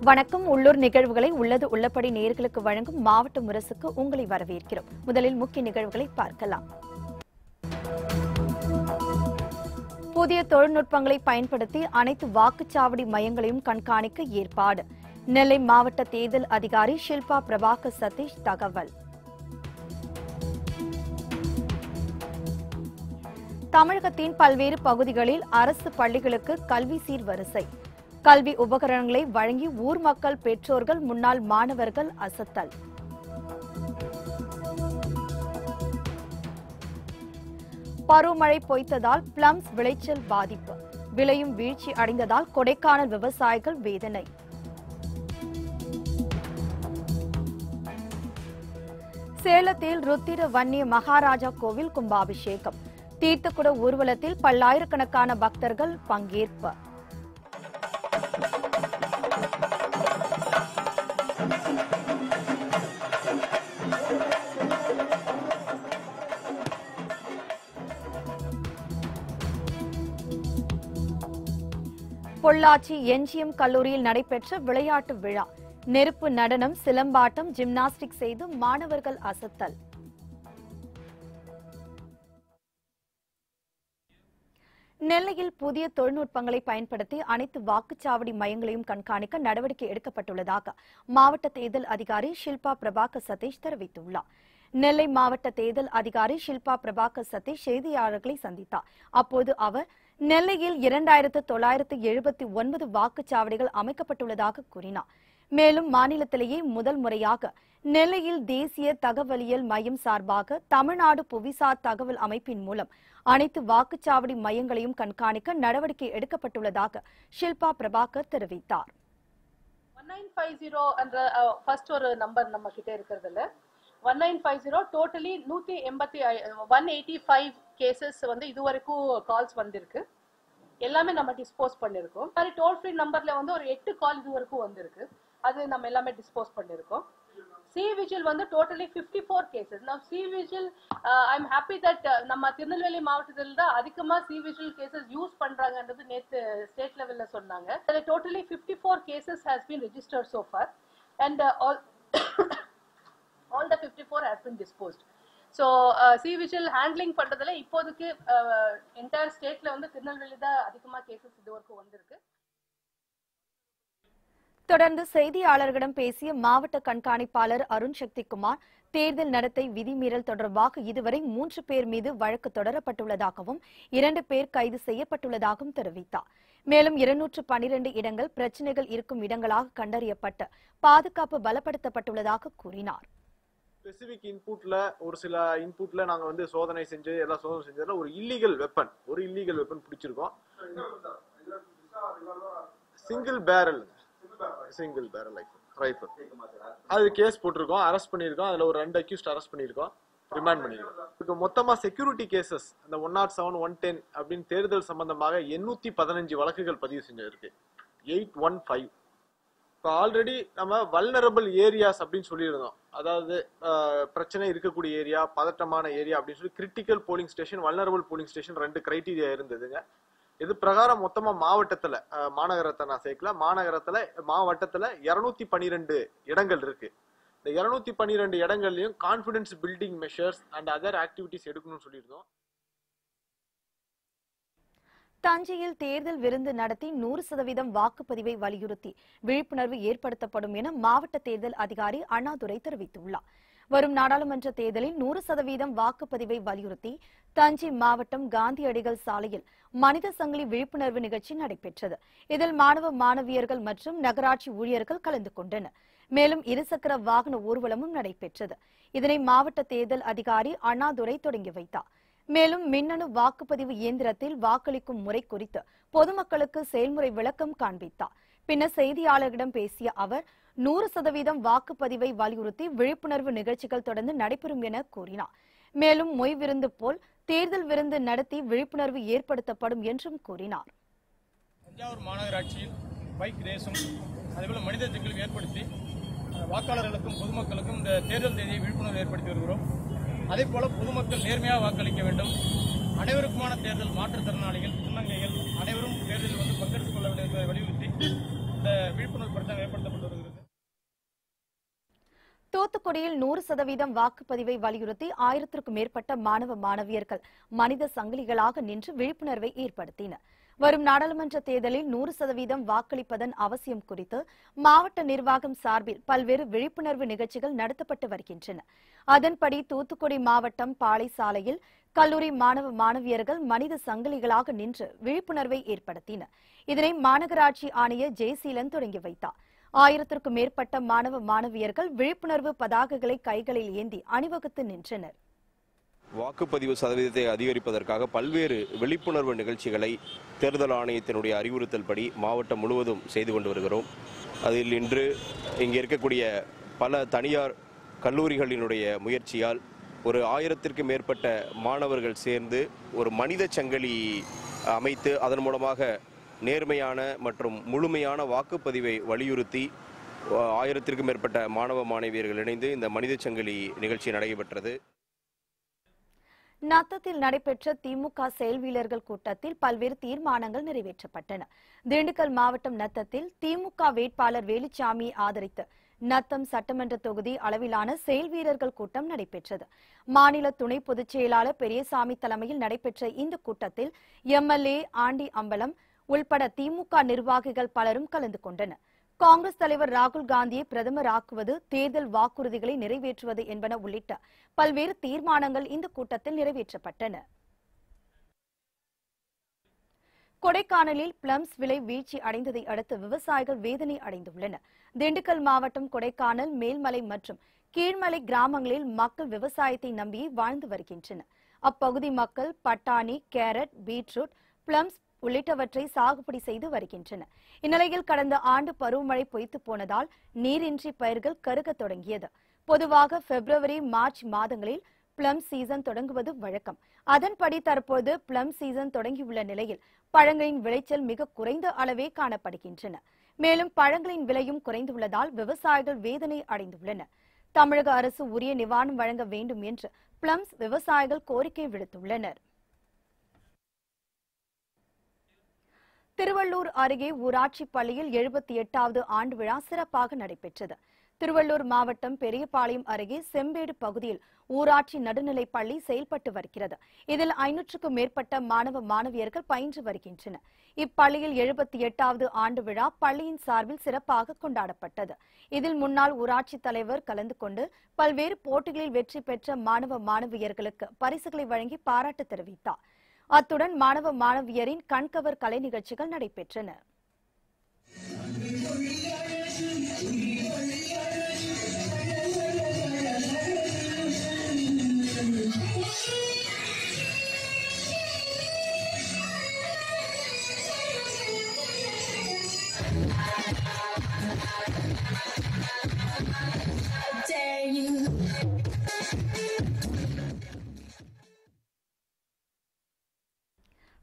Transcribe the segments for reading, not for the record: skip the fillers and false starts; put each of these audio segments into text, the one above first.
வணக்கம். உள்ளூர் நிகழ்வுகளை உள்ளது உள்ளபடி நேயர்களுக்கு வழங்கும் மாவட்ட முரசுக்கு உங்களை வரவேற்கிறோம். முதலில் முக்கிய நிகழ்வுகளை பார்க்கலாம். புதிய தொழில்நுட்பங்களை பயன்படுத்தி அனைத்து வாக்குச்சாவடி மையங்களையும் கண்காணிக்க ஏற்பாடு. நெல்லை மாவட்ட தேர்தல் அதிகாரி ஷில்பா பிரபாகர் சதீஷ் தகவல். தமிழகத்தின் பல்வேறு பகுதிகளில் அரசு பள்ளிகளுக்கு கல்வி சீர்வரிசை. கல்வி உபகரணங்களை வழங்கி ஊர் மக்கள், பெற்றோர்கள், முன்னாள் மாணவர்கள் அசத்தல். பருவமழை பொய்த்ததால் பிளம்ஸ் விளைச்சல் பாதிப்பு. விலையும் வீழ்ச்சி அடைந்ததால் கொடைக்கானல் விவசாயிகள் வேதனை. சேலத்தில் ருத்திர வன்னிய மகாராஜா கோவில் கும்பாபிஷேகம். தீர்த்தக்குட ஊர்வலத்தில் பல்லாயிரக்கணக்கான பக்தர்கள் பங்கேற்பு. பொள்ளாச்சி என்ஜிஎம் கல்லூரியில் நடைபெற்ற விளையாட்டு விழா. நெருப்பு நடனம், சிலம்பாட்டம், ஜிம்னாஸ்டிக் செய்து மாணவர்கள் அசத்தல். நெல்லையில் புதிய தொழில்நுட்பங்களை பயன்படுத்தி அனைத்து வாக்குச்சாவடி மையங்களையும் கண்காணிக்க நடவடிக்கை எடுக்கப்பட்டுள்ளதாக மாவட்ட தேர்தல் அதிகாரி ஷில்பா பிரபாகர் சதீஷ் தெரிவித்துள்ளார். நெல்லை மாவட்ட தேர்தல் அதிகாரி ஷில்பா பிரபாகர் சதீஷ் செய்தியாளர்களை சந்தித்தார். அப்போது அவர் நெல்லையில் 2979 வாக்குச்சாவடிகள் அமைக்கப்பட்டுள்ளதாக கூறினார். மேலும் மாநிலத்திலேயே முதல் முறையாக நெல்லையில் தேசிய தகவலியல் மையம் சார்பாக தமிழ்நாடு புவிசார் தகவல் அமைப்பின் மூலம் அனைத்து வாக்குச்சாவடி மையங்களையும் கண்காணிக்க நடவடிக்கை எடுக்கப்பட்டுள்ளதாக ஷில்பா பிரபாகர் தெரிவித்தார். 1950 என்ற ஃபர்ஸ்ட் ஒரு நம்பர் நம்ம கிட்ட இருக்கிறதுல 1950 டோட்டலி 185 கேசஸ் வந்து இதுவரைக்கும் கால்ஸ் வந்திருக்கு. எல்லாமே நம்ம டிஸ்போஸ் பண்ணிருக்கோம். மாதிரி டோல் ஃப்ரீ நம்பர்ல வந்து ஒரு 8 கால் இதுவரைக்கும் வந்திருக்கு. அது நம்ம எல்லாமே டிஸ்போஸ் பண்ணிருக்கோம். சி விஜில் வந்து டோட்டலி 54 கேசஸ். நான் C vigil I am happy that நம்ம திருநெல்வேலி மாவட்டத்தில் தான் அதிகமா சி விஜில் கேசஸ் யூஸ் பண்றாங்கன்றது நேற்று ஸ்டேட் லெவல்ல சொன்னாங்க. Totally 54 cases has been registered so for and all the 54 has been disposed. So C-Vigil handling பண்றதுல இப்போதைக்கு என்டையர் ஸ்டேட்ல வந்து திருநெல்வேலி தான் அதிகமா கேசஸ் இதுவரைக்கும் வந்திருக்கு. தொடர்ந்து செய்தியாளர்களிடம் பேசிய மாவட்ட கண்காணிப்பாளர் அருண் சக்தி குமார், தேர்தல் நடத்தை விதிமீறல் தொடர்பாக இதுவரை 3 பேர் மீது வழக்கு தொடரப்பட்டுள்ளதாகவும் 2 பேர் கைது செய்யப்பட்டுள்ளதாகவும் தெரிவித்தார். மேலும் 212 இடங்கள் பிரச்சனைகள் இருக்கும் இடங்களாக கண்டறியப்பட்டு பாதுகாப்பு பலப்படுத்தப்பட்டுள்ளதாக கூறினார். ஸ்பெசிபிக் இன்புட்ல ஒரு சில இன்புட்ல நாங்க வந்து சோதனை செஞ்சு எல்லாம் சோதனை செஞ்சதுல ஒரு இல்லீகல் வெப்பன் பிடிச்சிருக்கோம். சிங்கிள் பேரல் ரைஃபிள் அது கேஸ் போட்டிருக்கோம், அரெஸ்ட் பண்ணிருக்கோம். அதுல ஒரு 2 அக்யூஸ்ட் அரெஸ்ட் பண்ணிருக்கோம், ரிமாண்ட் பண்ணிருக்கோம். இதுக்கு மொத்தமா செக்யூரிட்டி கேசஸ் அந்த 107, 110 அப்படின்னு தேர்தல் சம்பந்தமாக 815 வழக்குகள் பதிவு செஞ்சிருக்கு. 815. இப்போ ஆல்ரெடி நம்ம வல்னரபிள் ஏரியாஸ் அப்படின்னு சொல்லியிருந்தோம். அதாவது பிரச்சனை இருக்கக்கூடிய ஏரியா, பதட்டமான ஏரியா அப்படின்னு சொல்லி critical polling station, vulnerable polling station 2 criteria இருந்ததுங்க. இது பிரகாரம் மொத்தமா மாவட்டத்துல, மாநகரத்தை நான் சேர்க்கல, மாவட்டத்துல 212 இடங்கள் இருக்கு. இந்த 212 இடங்கள்லயும் confidence building measures and other activities எடுக்கணும்னு சொல்லியிருந்தோம். தஞ்சையில் தேர்தல் விருந்து நடத்தி 100% வாக்குப்பதிவை வலியுறுத்தி விழிப்புணர்வு ஏற்படுத்தப்படும் என மாவட்ட தேர்தல் அதிகாரி அண்ணாதுரை தெரிவித்துள்ளார். வரும் நாடாளுமன்ற தேர்தலில் 100% வாக்குப்பதிவை வலியுறுத்தி தஞ்சை மாவட்டம் காந்தியடிகள் சாலையில் மனித சங்கிலி விழிப்புணர்வு நிகழ்ச்சி நடைபெற்றது. இதில் மாணவ மாணவியர்கள் மற்றும் நகராட்சி ஊழியர்கள் கலந்து கொண்டனர். மேலும் இருசக்கர வாகன ஊர்வலமும் நடைபெற்றது. இதனை மாவட்ட தேர்தல் அதிகாரி அண்ணாதுரை தொடங்கி வைத்தார். மேலும் மின்னணு வாக்குப்பதிவு இயந்திரத்தில் வாக்களிக்கும் முறை குறித்து பொதுமக்களுக்கு செயல்முறை விளக்கம் காண்பித்தார். பின்னர் செய்தியாளர்களிடம் பேசிய அவர் 100% வாக்குப்பதிவை வலியுறுத்தி விழிப்புணர்வு நிகழ்ச்சிகள் தொடர்ந்து நடைபெறும் என கூறினார். மேலும் மொய் விருந்து போல் தேர்தல் விருந்து நடத்தி விழிப்புணர்வு ஏற்படுத்தப்படும் என்றும் கூறினார். தஞ்சாவூர் மாநகராட்சியில் பைக் ரேஸும் அதேபோல மனித சங்கிலி ஏற்படுத்தி வாக்காளர்களுக்கும் பொதுமக்களுக்கும் இந்த தேர்தல் தேதியை விழிப்புணர்வு ஏற்படுத்தி வருகிறோம். அதேபோல பொதுமக்கள் நேர்மையாக வாக்களிக்க வேண்டும். அனைவருக்குமான தேர்தல், மாற்றுத்திறனாளிகள், திருநங்கைகள் அனைவரும் தேர்தலில் வந்து பங்கெடுத்துக் கொள்ள வேண்டும் என்பதை வலியுறுத்தி இந்த விழிப்புணர்வு பிரச்சாரம் ஏற்படுத்தப்பட்டு வருகிறது. தூத்துக்குடியில் 100% வாக்குப்பதிவை வலியுறுத்தி 1000க்கும் மேற்பட்ட மாணவ மாணவியர்கள் மனித சங்கிலிகளாக நின்று விழிப்புணர்வை ஏற்படுத்தினர். வரும் நாடாளுமன்ற தேர்தலில் 100% வாக்களிப்பதன் அவசியம் குறித்து மாவட்ட நிர்வாகம் சார்பில் பல்வேறு விழிப்புணர்வு நிகழ்ச்சிகள் நடத்தப்பட்டு வருகின்றன. அதன்படி தூத்துக்குடி மாவட்டம் பாளை சாலையில் கல்லூரி மாணவ மாணவியர்கள் மனித சங்கிலிகளாக நின்று விழிப்புணர்வை ஏற்படுத்தினர். இதனை மாநகராட்சி ஆணையர் ஜெயசீலன் தொடங்கி வைத்தார். 1000க்கும் மேற்பட்ட மாணவ மாணவியர்கள் விழிப்புணர்வு பதாகைகளை கைகளில் ஏந்தி அணிவகுத்து நின்றனர். வாக்குப்பதிவு சதவீதத்தை அதிகரிப்பதற்காக பல்வேறு விழிப்புணர்வு நிகழ்ச்சிகளை தேர்தல் ஆணையத்தினுடைய அறிவுறுத்தல்படி மாவட்டம் முழுவதும் செய்து கொண்டு வருகிறோம். அதில் இன்று இங்கே இருக்கக்கூடிய பல தனியார் கல்லூரிகளினுடைய முயற்சியால் ஒரு 1000க்கும் மேற்பட்ட மாணவர்கள் சேர்ந்து ஒரு மனித சங்கிலி அமைத்து அதன் மூலமாக நேர்மையான மற்றும் முழுமையான வாக்குப்பதிவை வலியுறுத்தி 1000க்கும் மேற்பட்ட மாணவ மாணவியர்கள் இணைந்து இந்த மனித சங்கிலி நிகழ்ச்சி நடைபெற்றது. நத்தத்தில் நடைபெற்ற திமுக செயல்வீரர்கள் கூட்டத்தில் பல்வேறு தீர்மானங்கள் நிறைவேற்றப்பட்டன. திண்டுக்கல் மாவட்டம் நத்தத்தில் திமுக வேட்பாளர் வேலுச்சாமியை ஆதரித்து நத்தம் சட்டமன்ற தொகுதி அளவிலான செயல்வீரர்கள் கூட்டம் நடைபெற்றது. மாநில துணை பொதுச் செயலாளர் பெரியசாமி தலைமையில் நடைபெற்ற இந்த கூட்டத்தில் எம்எல்ஏ ஆண்டி அம்பலம் உள்பட திமுக நிர்வாகிகள் பலரும் கலந்து கொண்டனர். காங்கிரஸ் தலைவர் ராகுல் காந்தியை பிரதமர் ஆக்குவது, தேர்தல் வாக்குறுதிகளை நிறைவேற்றுவது என்பன உள்ளிட்ட பல்வேறு தீர்மானங்கள் இந்த கூட்டத்தில் நிறைவேற்றப்பட்டன. கொடைக்கானலில் பிளம்ஸ் விலை வீழ்ச்சி அடைந்ததை அடுத்து விவசாயிகள் வேதனை அடைந்துள்ளனர். திண்டுக்கல் மாவட்டம் கொடைக்கானல் மேல்மலை மற்றும் கீழ்மலை கிராமங்களில் மக்கள் விவசாயத்தை நம்பியே வாழ்ந்து வருகின்றனர். அப்பகுதி மக்கள் பட்டாணி, கேரட், பீட்ரூட், பிளம்ஸ் உள்ளிட்டவற்றை சாகுபடி செய்து வருகின்றனர். இந்நிலையில் கடந்த ஆண்டு பருவமழை பொய்த்து போனதால் நீரின்றி பயிர்கள் கருக தொடங்கியது. பொதுவாக பிப்ரவரி, மார்ச் மாதங்களில் பிளம் சீசன் தொடங்குவது வழக்கம். அதன்படி தற்போது பிளம் சீசன் தொடங்கியுள்ள நிலையில் பழங்களின் விளைச்சல் மிக குறைந்த அளவே காணப்படுகின்றன. மேலும் பழங்களின் விலையும் குறைந்துள்ளதால் விவசாயிகள் வேதனை அடைந்துள்ளனர். தமிழக அரசு உரிய நிவாரணம் வழங்க வேண்டும் என்று பிளம்ஸ் விவசாயிகள் கோரிக்கை விடுத்துள்ளனர். திருவள்ளூர் அருகே ஊராட்சி பள்ளியில் 78வது ஆண்டு விழா சிறப்பாக நடைபெற்றது. திருவள்ளூர் மாவட்டம் பெரியபாளையம் அருகே செம்பேடு பகுதியில் ஊராட்சி நடுநிலைப் பள்ளி செயல்பட்டு வருகிறது. இதில் 500க்கும் மேற்பட்ட மாணவ மாணவியர்கள் பயின்று வருகின்றனர். இப்பள்ளியில் 78வது ஆண்டு விழா பள்ளியின் சார்பில் சிறப்பாக கொண்டாடப்பட்டது. இதில் முன்னாள் ஊராட்சி தலைவர் கலந்து கொண்டு பல்வேறு போட்டிகளில் வெற்றி பெற்ற மாணவ மாணவியர்களுக்கு பரிசுகளை வழங்கி பாராட்டு தெரிவித்தார். அத்துடன் மாணவ மாணவியரின் கண்கவர் கலை நிகழ்ச்சிகள் நடைபெற்றன.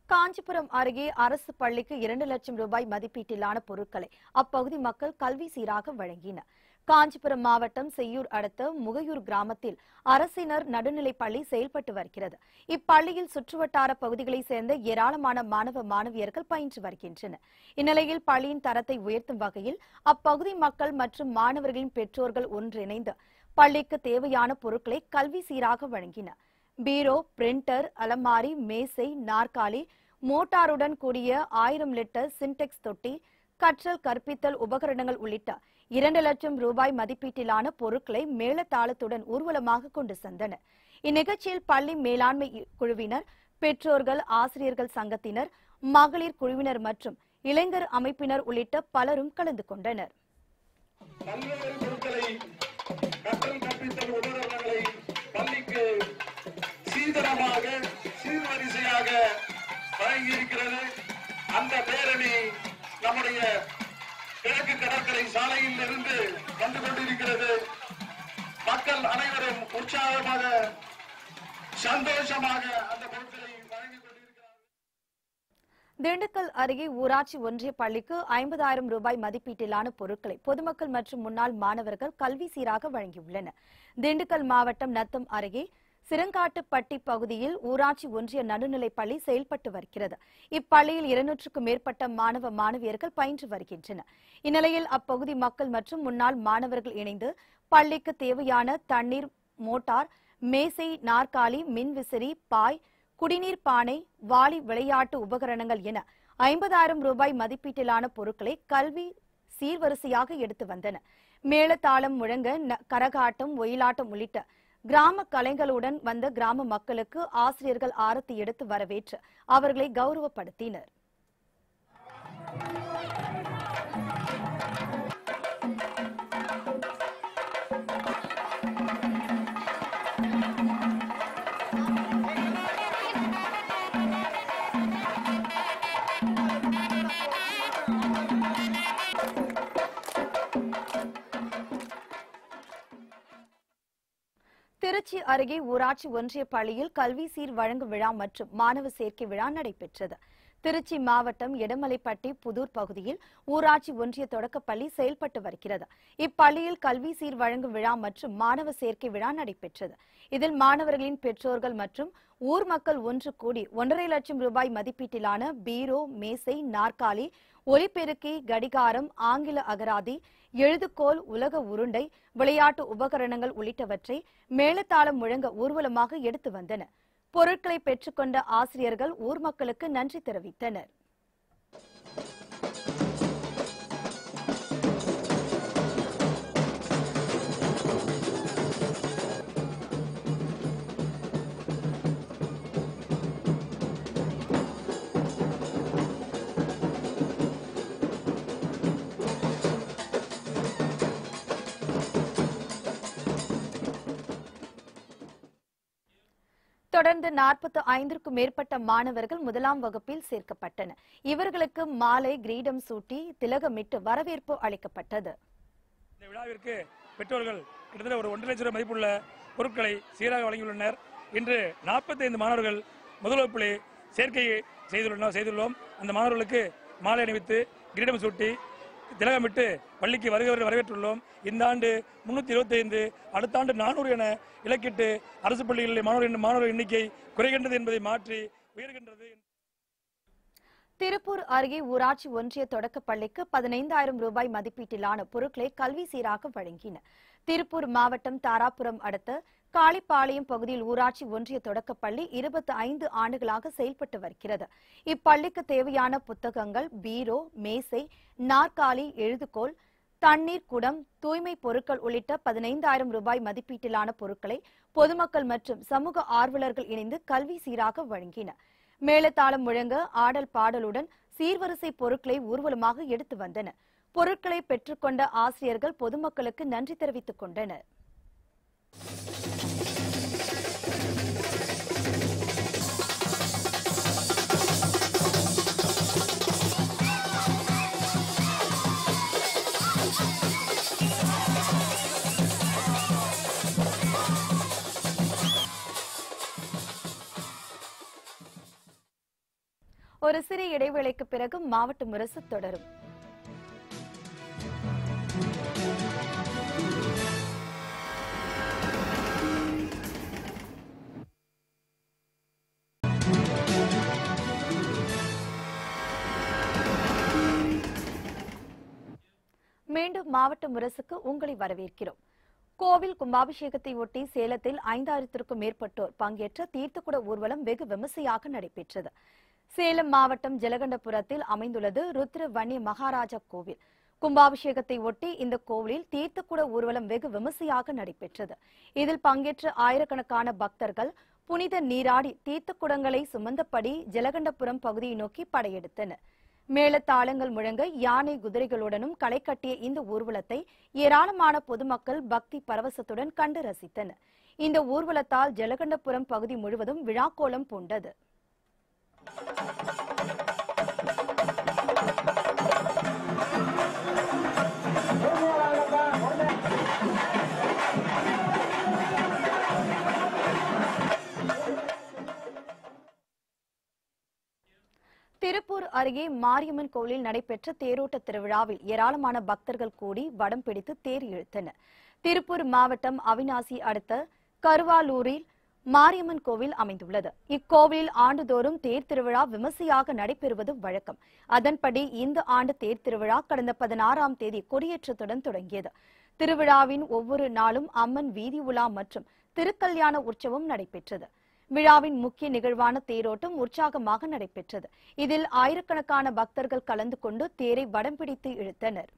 காஞ்சிபுரம் அருகே அரசு பள்ளிக்கு 2 லட்சம் ரூபாய் மதிப்பீட்டிலான பொருட்களை அப்பகுதி மக்கள் கல்வி சீராக வழங்கினர். காஞ்சிபுரம் மாவட்டம் செய்யூர் அடுத்த முகையூர் கிராமத்தில் அரசினர் நடுநிலைப் பள்ளி செயல்பட்டு வருகிறது. இப்பள்ளியில் சுற்றுவட்டார பகுதிகளைச் சேர்ந்த ஏராளமான மாணவ மாணவியர்கள் பயின்று வருகின்றனர். இந்நிலையில் பள்ளியின் தரத்தை உயர்த்தும் வகையில் அப்பகுதி மக்கள் மற்றும் மாணவர்களின் பெற்றோர்கள் ஒன்றிணைந்து பள்ளிக்கு தேவையான பொருட்களை கல்வி சீராக வழங்கினர். பீரோ, பிரிண்டர், அலமாரி, மேசை, நாற்காலி, மோட்டாருடன் கூடிய 1000 லிட்டர் சின்டெக்ஸ் தொட்டி, கற்றல் கற்பித்தல் உபகரணங்கள் உள்ளிட்ட 2 லட்சம் ரூபாய் மதிப்பீட்டிலான பொருட்களை மேளதாளத்துடன் ஊர்வலமாக கொண்டு சென்றனர். இந்நிகழ்ச்சியில் பள்ளி மேலாண்மை குழுவினர், பெற்றோர்கள், ஆசிரியர்கள் சங்கத்தினர், மகளிர் குழுவினர் மற்றும் இளைஞர் அமைப்பினர் உள்ளிட்ட பலரும் கலந்து கொண்டனர். சீதனமாக சீர்வரிசையாக வழங்கியிருக்கிறது. அந்த பேரணி நம்முடைய கிழக்கு கடற்கரை சாலையில் இருந்து வந்து கொண்டிருக்கிறது. மக்கள் அனைவரும் உற்சாகமாக சந்தோஷமாக அந்த பொருட்களை வழங்கிக் கொண்டிருக்கிறார்கள். திண்டுக்கல் அருகே ஊராட்சி ஒன்றிய பள்ளிக்கு 50,000 ரூபாய் மதிப்பீட்டிலான பொருட்களை பொதுமக்கள் மற்றும் முன்னாள் மாணவர்கள் கல்வி சீராக வழங்கியுள்ளனர். திண்டுக்கல் மாவட்டம் நத்தம் அருகே சிறுங்காட்டுப்பட்டி பகுதியில் ஊராட்சி ஒன்றிய நடுநிலைப் பள்ளி செயல்பட்டு வருகிறது. இப்பள்ளியில் 200க்கும் மேற்பட்ட மாணவ மாணவியர்கள் பயின்று வருகின்றனர். இந்நிலையில் அப்பகுதி மக்கள் மற்றும் முன்னாள் மாணவர்கள் இணைந்து பள்ளிக்கு தேவையான தண்ணீர், மோட்டார், மேசை, நாற்காலி, மின்விசிறி, பாய், குடிநீர் பானை, வாளி, விளையாட்டு உபகரணங்கள் என 50,000 ரூபாய் மதிப்பீட்டிலான பொருட்களை கல்வி சீர்வரிசையாக எடுத்து வந்தனர். மேளதாளம் முழங்க கரகாட்டம், ஒயிலாட்டம் உள்ளிட்ட கிராம கலைகளுடன் வந்த கிராம மக்களுக்கு ஆசிரியர்கள் ஆரத்தி எடுத்து வரவேற்று அவர்களை கௌரவப்படுத்தினர். திருச்சி அருகே ஊராட்சி ஒன்றிய பள்ளியில் கல்வி சீர் வழங்கும் விழா மற்றும் மாணவ சேர்க்கை விழா நடைபெற்றது. திருச்சி மாவட்டம் எடமலைப்பட்டி புதூர் பகுதியில் ஊராட்சி ஒன்றிய தொடக்கப்பள்ளி செயல்பட்டு வருகிறது. இப்பள்ளியில் கல்வி சீர் வழங்கும் விழா மற்றும் மாணவ சேர்க்கை விழா நடைபெற்றது. இதில் மாணவர்களின் பெற்றோர்கள் மற்றும் ஊர் மக்கள் ஒன்று கூடி 1.5 லட்சம் ரூபாய் மதிப்பீட்டிலான பீரோ, மேசை, நாற்காலி, ஒலிபெருக்கி, கடிகாரம், ஆங்கில அகராதி, எழுதுகோல், உலக உருண்டை, விளையாட்டு உபகரணங்கள் உள்ளிட்டவற்றை மேளதாளம் முழங்க ஊர்வலமாக எடுத்து வந்தனர். பொருட்களை பெற்றுக்கொண்ட ஆசிரியர்கள் ஊர் மக்களுக்கு நன்றி தெரிவித்தனர். தொடர்ந்து 45க்கும் மேற்பட்ட மாணவர்கள் 1ஆம் வகுப்பில் சேர்க்கப்பட்டனர். இவர்களுக்கு மாலை, கிரீடம் சூட்டி திலகமிட்டு வரவேற்பு அளிக்கப்பட்டது. இந்த விழாவிற்கு பெற்றோர்கள் கிட்டத்தட்ட ஒரு 1.5 லட்சம் ரூபாய் மதிப்புள்ள பொருட்களை சீராக வழங்கியுள்ளனர். இன்று 45 மாணவர்கள் முதல் வகுப்பிலே சேர்க்கை செய்துள்ளோம். அந்த மாணவர்களுக்கு மாலை அணிவித்து கிரீடம் சூட்டி திலகமிட்டு பள்ளிக்கு வரவேற்றுள்ளோம். இந்த ஆண்டு 325, அடுத்த ஆண்டு 400 என இலக்கிட்டு அரசு பள்ளிகளில் மாணவர் எண்ணிக்கை குறைகின்றது என்பதை மாற்றி உயர்கின்றது. திருப்பூர் அருகே ஊராட்சி ஒன்றிய தொடக்கப்பள்ளிக்கு 15,000 ரூபாய் மதிப்பீட்டிலான பொருட்களை கல்வி சீராக வழங்கினர். திருப்பூர் மாவட்டம் தாராபுரம் அடுத்த காளிப்பாளையம் பகுதியில் ஊராட்சி ஒன்றிய தொடக்கப்பள்ளி 25 ஆண்டுகளாக செயல்பட்டு வருகிறது. இப்பள்ளிக்கு தேவையான புத்தகங்கள், பீரோ, மேசை, நாற்காலி, எழுதுகோல், தண்ணீர் குடம், தூய்மை பொருட்கள் உள்ளிட்ட 15,000 ரூபாய் மதிப்பீட்டிலான பொருட்களை பொதுமக்கள் மற்றும் சமூக ஆர்வலர்கள் இணைந்து கல்வி சீராக வழங்கினர். மேளதாளம் முழங்க ஆடல் பாடலுடன் சீர்வரிசை பொருட்களை ஊர்வலமாக எடுத்து வந்தனர். பொருட்களை பெற்றுக்கொண்ட ஆசிரியர்கள் பொதுமக்களுக்கு நன்றி தெரிவித்துக் கொண்டனர். ஒரு சிறிய இடைவேளைக்கு பிறகு மாவட்ட முரசு தொடரும். மீண்டும் மாவட்ட முரசுக்கு உங்களை வரவேற்கிறோம். கோவில் கும்பாபிஷேகத்தை ஒட்டி சேலத்தில் 5,000க்கும் மேற்பட்டோர் பங்கேற்ற தீர்த்தக்குட ஊர்வலம் வெகு விமர்சையாக நடைபெற்றது. சேலம் மாவட்டம் ஜலகண்டபுரத்தில் அமைந்துள்ளது ருத்ர வன்னிய மகாராஜா கோவில். கும்பாபிஷேகத்தை ஒட்டி இந்த கோவிலில் தீர்த்தக்குட ஊர்வலம் வெகு விமர்சையாக நடைபெற்றது. இதில் பங்கேற்ற ஆயிரக்கணக்கான பக்தர்கள் புனித நீராடி தீர்த்தக்குடங்களை சுமந்தபடி ஜலகண்டபுரம் பகுதியை நோக்கி படையெடுத்தனர். மேளதாளங்கள் முழங்க யானை குதிரைகளுடனும் களை கட்டிய இந்த ஊர்வலத்தை ஏராளமான பொதுமக்கள் பக்தி பரவசத்துடன் கண்டு ரசித்தனர். இந்த ஊர்வலத்தால் ஜலகண்டபுரம் பகுதி முழுவதும் விழாக்கோலம் பூண்டது. திருப்பூர் அருகே மாரியம்மன் கோவிலில் நடைபெற்ற தேரோட்ட திருவிழாவில் ஏராளமான பக்தர்கள் கூடி வடம் பிடித்து தேர் இழுத்தனர். திருப்பூர் மாவட்டம் அவிநாசி அடுத்த கருவாலூரில் மாரியம்மன் கோவில் அமைந்துள்ளது. இக்கோவிலில் ஆண்டுதோறும் தேர் திருவிழா விமர்சையாக நடைபெறுவது வழக்கம். அதன்படி இந்த ஆண்டு தேர் திருவிழா கடந்த 16ஆம் தேதி கொடியேற்றத்துடன் தொடங்கியது. திருவிழாவின் ஒவ்வொரு நாளும் அம்மன் வீதி உலா மற்றும் திருக்கல்யாண உற்சவம் நடைபெற்றது. விழாவின் முக்கிய நிகழ்வான தேரோட்டம் உற்சாகமாக நடைபெற்றது. இதில் ஆயிரக்கணக்கான பக்தர்கள் கலந்து கொண்டு தேரை வடம் பிடித்து இழுத்தனர்.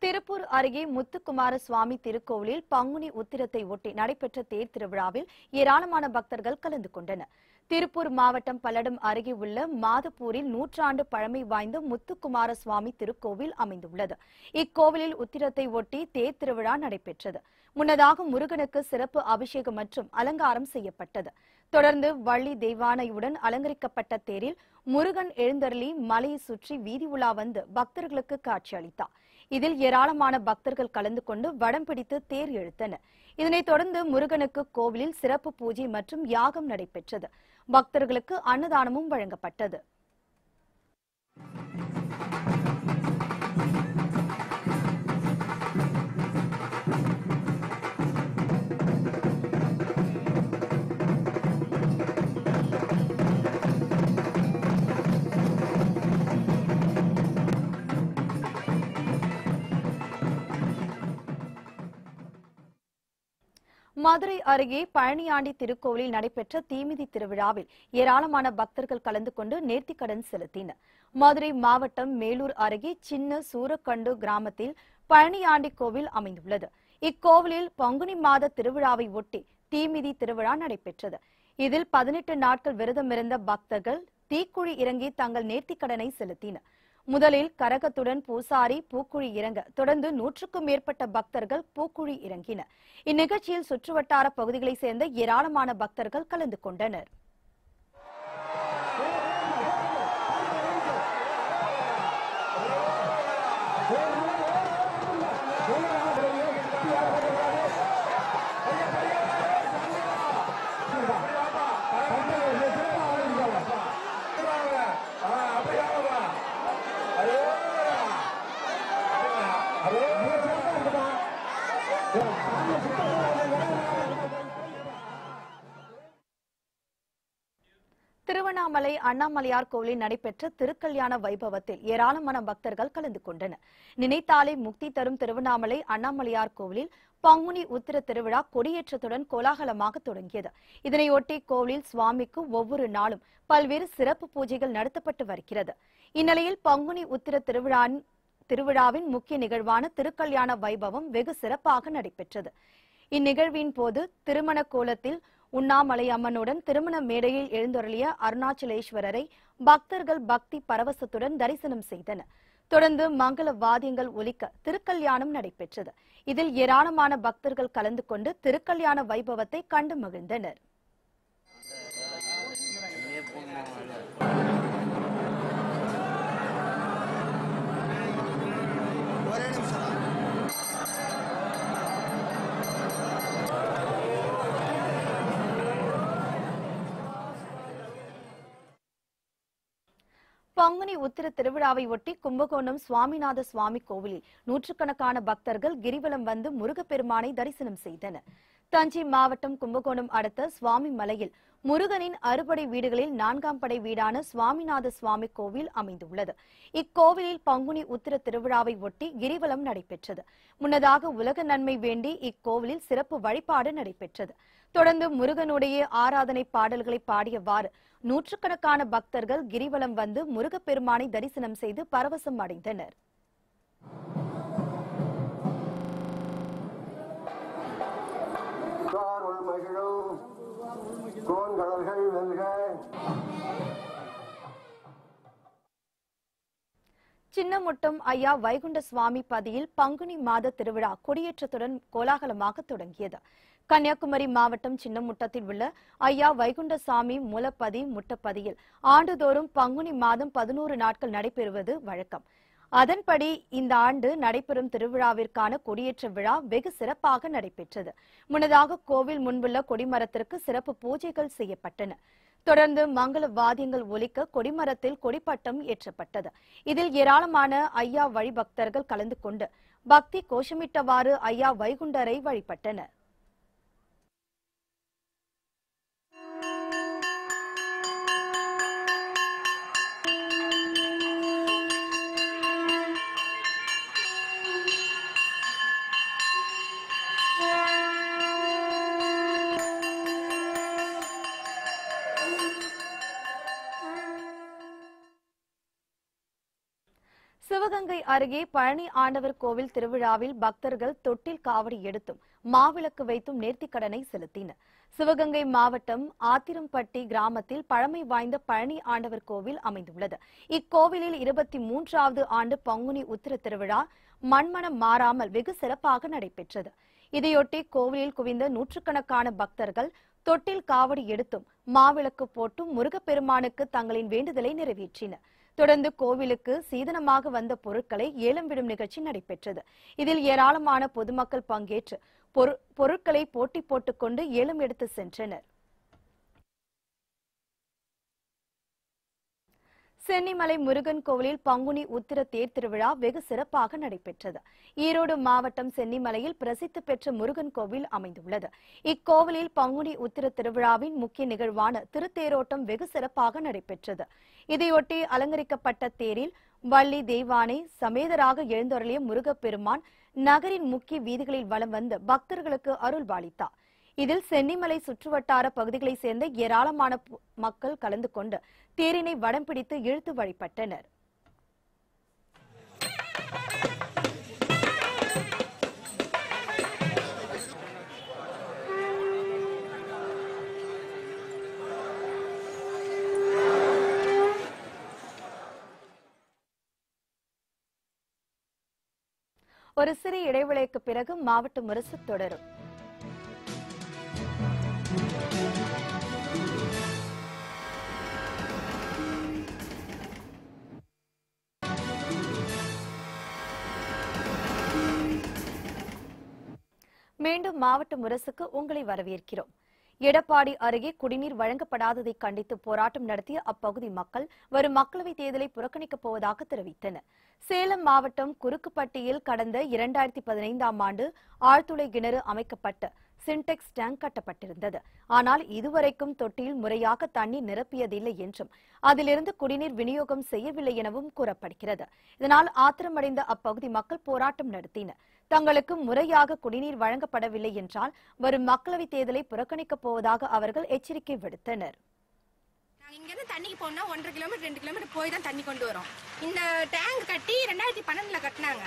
திருப்பூர் அருகே முத்துக்குமார சுவாமி திருக்கோவிலில் பங்குனி உத்திரத்தை ஒட்டி நடைபெற்ற தேர் திருவிழாவில் ஏராளமான பக்தர்கள் கலந்து கொண்டனர். திருப்பூர் மாவட்டம் பல்லடம் அருகே உள்ள மாதப்பூரில் 100 ஆண்டு பழமை வாய்ந்த முத்துக்குமார சுவாமி திருக்கோவில் அமைந்துள்ளது. இக்கோவிலில் உத்திரத்தை ஒட்டி தேர் திருவிழா நடைபெற்றது. முன்னதாக முருகனுக்கு சிறப்பு அபிஷேகம் மற்றும் அலங்காரம் செய்யப்பட்டது. தொடர்ந்து வள்ளி தெய்வானையுடன் அலங்கரிக்கப்பட்ட தேரில் முருகன் எழுந்தருளி மலையை சுற்றி வீதி உலா வந்து பக்தர்களுக்கு காட்சியளித்தார். இதில் ஏராளமான பக்தர்கள் கலந்து கொண்டு வடம் பிடித்து தேர் இழுத்தனர். இதனைத் தொடர்ந்து முருகனுக்கு கோவிலில் சிறப்பு பூஜை மற்றும் யாகம் நடைபெற்றது. பக்தர்களுக்கு அன்னதானமும் வழங்கப்பட்டது. மதுரை அருகே பழனியாண்டி திருக்கோவிலில் நடைபெற்ற தீமிதி திருவிழாவில் ஏராளமான பக்தர்கள் கலந்து கொண்டு நேர்த்திக்கடன் செலுத்தினர். மதுரை மாவட்டம் மேலூர் அருகே சின்ன சூரக்கண்டு கிராமத்தில் பழனியாண்டி கோவில் அமைந்துள்ளது. இக்கோவிலில் பங்குனி மாத திருவிழாவை ஒட்டி தீமிதி திருவிழா நடைபெற்றது. இதில் 18 நாட்கள் விரதமிருந்த பக்தர்கள் தீக்குழி இறங்கி தங்கள் நேர்த்திக்கடனை செலுத்தினர். முதலில் கரகத்துடன் பூசாரி பூக்குழி இறங்க தொடர்ந்து 100க்கும் மேற்பட்ட பக்தர்கள் பூக்குழி இறங்கினர். இந்நிகழ்ச்சியில் சுற்றுவட்டார பகுதிகளைச் சேர்ந்த ஏராளமான பக்தர்கள் கலந்து கொண்டனர். திருவண்ணாமலை அண்ணாமலையார் கோவிலில் நடைபெற்ற திருக்கல்யாண வைபவத்தில் ஏராளமான பக்தர்கள் கலந்து கொண்டனர். நினைத்தாலே முக்தி தரும் திருவண்ணாமலை அண்ணாமலையார் கோவிலில் பங்குனி உத்திர திருவிழா கொடியேற்றத்துடன் கோலாகலமாக தொடங்கியது. இதனையொட்டி கோவிலில் சுவாமிக்கு ஒவ்வொரு நாளும் பல்வேறு சிறப்பு பூஜைகள் நடத்தப்பட்டு வருகிறது. இந்நிலையில் பங்குனி உத்திர திருவிழாவின் முக்கிய நிகழ்வான திருக்கல்யாண வைபவம் வெகு சிறப்பாக நடைபெற்றது. இந்நிகழ்வின் போது திருமண கோலத்தில் உண்ணாமலை அம்மனுடன் திருமண மேடையில் எழுந்தருளிய அருணாச்சலேஸ்வரரை பக்தர்கள் பக்தி பரவசத்துடன் தரிசனம் செய்தனர். தொடர்ந்து மங்கள வாத்தியங்கள் ஒலிக்க திருக்கல்யாணம் நடைபெற்றது. இதில் ஏராளமான பக்தர்கள் கலந்து கொண்டு திருக்கல்யாண வைபவத்தை கண்டு மகிழ்ந்தனர். பங்குனி உத்திர திருவிழாவை ஒட்டி கும்பகோணம் சுவாமிநாத சுவாமி கோவிலில் நூற்றுக்கணக்கான பக்தர்கள் கிரிவலம் வந்து முருகப்பெருமானை தரிசனம் செய்தனர். தஞ்சை மாவட்டம் கும்பகோணம் அடுத்த சுவாமி மலையில் முருகனின் அறுபடை வீடுகளில் 4ஆம் படை வீடான சுவாமிநாத சுவாமி கோவில் அமைந்துள்ளது. இக்கோவிலில் பங்குனி உத்திர திருவிழாவை ஒட்டி கிரிவலம் நடைபெற்றது. முன்னதாக உலக நன்மை வேண்டி இக்கோவிலில் சிறப்பு வழிபாடு நடைபெற்றது. தொடர்ந்து முருகனுடைய ஆராதனை பாடல்களை பாடியவாறு நூற்றுக்கணக்கான பக்தர்கள் கிரிவலம் வந்து முருகப்பெருமானை தரிசனம் செய்து பரவசம் அடைந்தனர். சின்னமுட்டம் ஐயா வைகுண்ட சுவாமி பதியில் பங்குனி மாத திருவிழா கொடியேற்றத்துடன் கோலாகலமாக தொடங்கியது. கன்னியாகுமரி மாவட்டம் சின்னமுட்டத்தில் உள்ள ஐயா வைகுண்டசாமி மூலப்பதி முட்டப்பதியில் ஆண்டுதோறும் பங்குனி மாதம் 11 நாட்கள் நடைபெறுவது வழக்கம். அதன்படி இந்த ஆண்டு நடைபெறும் திருவிழாவிற்கான கொடியேற்ற விழா வெகு சிறப்பாக நடைபெற்றது. முன்னதாக கோவில் முன்புள்ள கொடிமரத்திற்கு சிறப்பு பூஜைகள் செய்யப்பட்டன. தொடர்ந்து மங்கள வாத்தியங்கள் ஒலிக்க கொடிமரத்தில் கொடிப்பட்டம் ஏற்றப்பட்டது. இதில் ஏராளமான ஐயா வழிபக்தர்கள் கலந்து கொண்டு பக்தி கோஷமிட்டவாறு ஐயா வைகுண்டரை வழிபட்டனர். சிவகங்கை அருகே பழனி ஆண்டவர் கோவில் திருவிழாவில் பக்தர்கள் தொட்டில் காவடி எடுத்தும் மாவிளக்கு வைத்தும் நேர்த்திக்கடனை செலுத்தினர். சிவகங்கை மாவட்டம் ஆத்திரம்பட்டி கிராமத்தில் பழமை வாய்ந்த பழனி ஆண்டவர் கோவில் அமைந்துள்ளது. இக்கோவிலில் 23வது ஆண்டு பங்குனி உத்திர திருவிழா மண்மனம் மாறாமல் வெகு சிறப்பாக நடைபெற்றது. இதையொட்டி கோவிலில் குவிந்த நூற்றுக்கணக்கான பக்தர்கள் தொட்டில் காவடி எடுத்தும் மாவிளக்கு போட்டும் முருகப்பெருமானுக்கு தங்களின் வேண்டுதலை நிறைவேற்றினர். தொடர்ந்து கோவிலுக்கு சீதனமாக வந்த பொருட்களை ஏலம் விடும் நிகழ்ச்சி நடைபெற்றது. இதில் ஏராளமான பொதுமக்கள் பங்கேற்று பொருட்களை போட்டி போட்டுக்கொண்டு ஏலம் எடுத்து சென்றனர். சென்னிமலை முருகன் கோவிலில் பங்குனி உத்திர தேர் திருவிழா வெகு சிறப்பாக நடைபெற்றது. ஈரோடு மாவட்டம் சென்னிமலையில் பிரசித்தி பெற்ற முருகன் கோவில் அமைந்துள்ளது. இக்கோவிலில் பங்குனி உத்திர திருவிழாவின் முக்கிய நிகழ்வான திருத்தேரோட்டம் வெகு சிறப்பாக நடைபெற்றது. இதையொட்டி அலங்கரிக்கப்பட்ட தேரில் வள்ளி தெய்வானை சமேதராக எழுந்தருளிய முருகப்பெருமான் நகரின் முக்கிய வீதிகளில் வலம் வந்து பக்தர்களுக்கு அருள்பாலித்தார். இதில் சென்னிமலை சுற்றுவட்டார பகுதிகளைச் சேர்ந்த ஏராளமான மக்கள் கலந்து கொண்டு தேரினை வடம் பிடித்து இழுத்து வழிபட்டனர். ஒரு சிறிய இடைவேளைக்கு பிறகு மாவட்ட முரசு தொடரும். மீண்டும் மாவட்ட முரசுக்கு உங்களை வரவேற்கிறோம். எடப்பாடி அருகே குடிநீர் வழங்கப்படாததை கண்டித்து போராட்டம் நடத்திய அப்பகுதி மக்கள் வரும் மக்களவைத் தேர்தலை புறக்கணிக்கப் போவதாக தெரிவித்தனர். சேலம் மாவட்டம் குறுக்குப்பட்டியில் கடந்த 2015ஆம் ஆண்டு ஆழ்துளை கிணறு அமைக்கப்பட்டு சின்டெக்ஸ் டேங்க் கட்டப்பட்டிருந்தது. ஆனால் இதுவரைக்கும் தொட்டியில் முறையாக தண்ணீர் நிரப்பியதில்லை என்றும் அதிலிருந்து குடிநீர் விநியோகம் செய்யவில்லை எனவும் கூறப்படுகிறது. இதனால் ஆத்திரமடைந்த அப்பகுதி மக்கள் போராட்டம் நடத்தினர். தங்களுக்கு முறையாக குடிநீர் வழங்கப்படவில்லை என்றால் வரும் மக்களவைத் தேர்தலை புறக்கணிக்கப் போவதாக அவர்கள் எச்சரிக்கை விடுத்தனர். இங்கிருந்து தண்ணிக்கு போனா 1.5 கிலோமீட்டர் 2 கிலோமீட்டர் போய் தான் தண்ணி கொண்டு வரோம். இந்த டேங்க் கட்டி 2012ல கட்டினாங்க.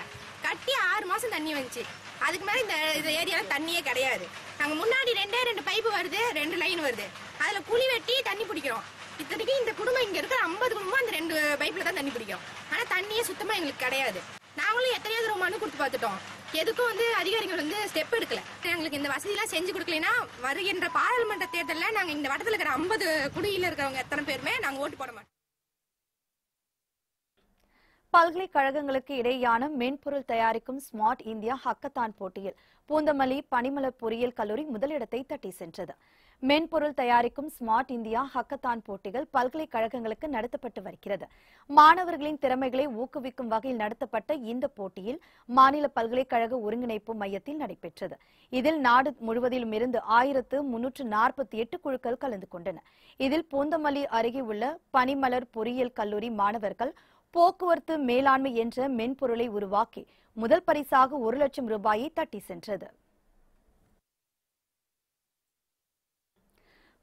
கட்டி 6 மாசம் தண்ணி வந்துச்சு. அதுக்கு மேல இந்த ஏரியால தண்ணியே கிடையாது. நாங்க முன்னாடி 2 பைப்பு வருது, 2 லைன் வருது. அதுல குழி வெட்டி தண்ணி பிடிக்கிறோம். இத்தனைக்கு இந்த குடும்பம் இங்க இருக்கிற 50 குடும்பம் அந்த 2 பைப்ல தான் தண்ணி பிடிக்கும். ஆனா தண்ணியே சுத்தமா எங்களுக்கு கிடையாது. நாங்களும் எத்தனையோ தடவை மனு கொடுத்து பார்த்துட்டோம். எதுக்கும் அதிகாரிகள் ஸ்டெப் எடுக்கல. எங்களுக்கு இந்த வசதி எல்லாம் செஞ்சு கொடுக்கலன்னா வருகின்ற பாராளுமன்ற தேர்தலில் நாங்க இந்த வட்டத்தில் இருக்கிற 50 குடியில இருக்கிறவங்க எத்தனை பேருமே நாங்க ஓட்டு போட மாட்டோம். பல்கலைக்கழகங்களுக்கு இடையேயான மென்பொருள் தயாரிக்கும் ஸ்மார்ட் இந்தியா ஹக்கத்தான் போட்டியில் பூந்தமல்லி பனிமலர் பொறியியல் கல்லூரி முதலிடத்தை தட்டி சென்றது. மென்பொருள் தயாரிக்கும் ஸ்மார்ட் இந்தியா ஹக்கத்தான் போட்டிகள் பல்கலைக்கழகங்களுக்கு நடத்தப்பட்டு வருகிறது. மாணவர்களின் திறமைகளை ஊக்குவிக்கும் வகையில் நடத்தப்பட்ட இந்த போட்டியில் மாநில பல்கலைக்கழக ஒருங்கிணைப்பு மையத்தில் நடைபெற்றது. இதில் நாடு முழுவதிலும் இருந்து 1348 குழுக்கள் கலந்து கொண்டன. இதில் பூந்தமல்லி அருகே உள்ள பனிமலர் பொறியியல் கல்லூரி மாணவர்கள் போக்குவரத்து மேலாண்மை என்ற மென்பொருளை உருவாக்கி முதல் பரிசாக 1 லட்சம் ரூபாயை தட்டி சென்றது.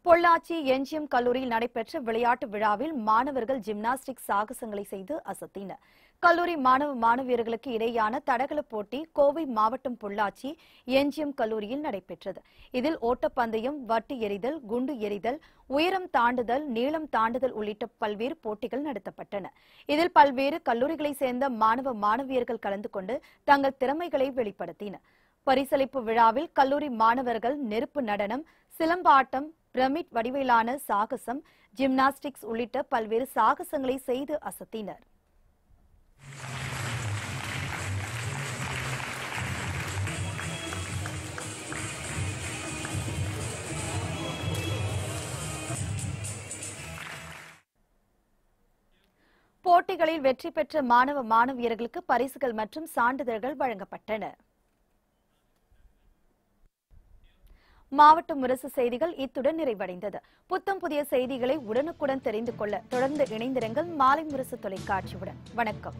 பொள்ளாச்சி என்ஜிஎம் கல்லூரியில் நடைபெற்ற விளையாட்டு விழாவில் மாணவர்கள் ஜிம்னாஸ்டிக் சாகசங்களை செய்து அசத்தினர். கல்லூரி மாணவ மாணவியர்களுக்கு இடையேயான தடகள போட்டி கோவை மாவட்டம் பொள்ளாச்சி என்ஜிஎம் கல்லூரியில் நடைபெற்றது. இதில் ஓட்டப்பந்தயம், வட்டு எறிதல், குண்டு எறிதல், உயரம் தாண்டுதல், நீளம் தாண்டுதல் உள்ளிட்ட பல்வேறு போட்டிகள் நடத்தப்பட்டன. இதில் பல்வேறு கல்லூரிகளைச் சேர்ந்த மாணவ மாணவியர்கள் கலந்து கொண்டு தங்கள் திறமைகளை வெளிப்படுத்தினர். பரிசளிப்பு விழாவில் கல்லூரி மாணவர்கள் நெருப்பு நடனம், சிலம்பாட்டம், பிரமிட் வடிவிலான சாகசம், ஜிம்னாஸ்டிக்ஸ் உள்ளிட்ட பல்வேறு சாகசங்களை செய்து அசத்தினர். போட்டிகளில் வெற்றி பெற்ற மாணவ மாணவியர்களுக்கு பரிசுகள் மற்றும் சான்றிதழ்கள் வழங்கப்பட்டன. மாவட்ட முரசு செய்திகள் இத்துடன் நிறைவடைந்தது. புத்தம் புதிய செய்திகளை உடனுக்குடன் தெரிந்து கொள்ள தொடர்ந்து இணைந்திருங்கள் மாலை முரசு தொலைக்காட்சியுடன். வணக்கம்.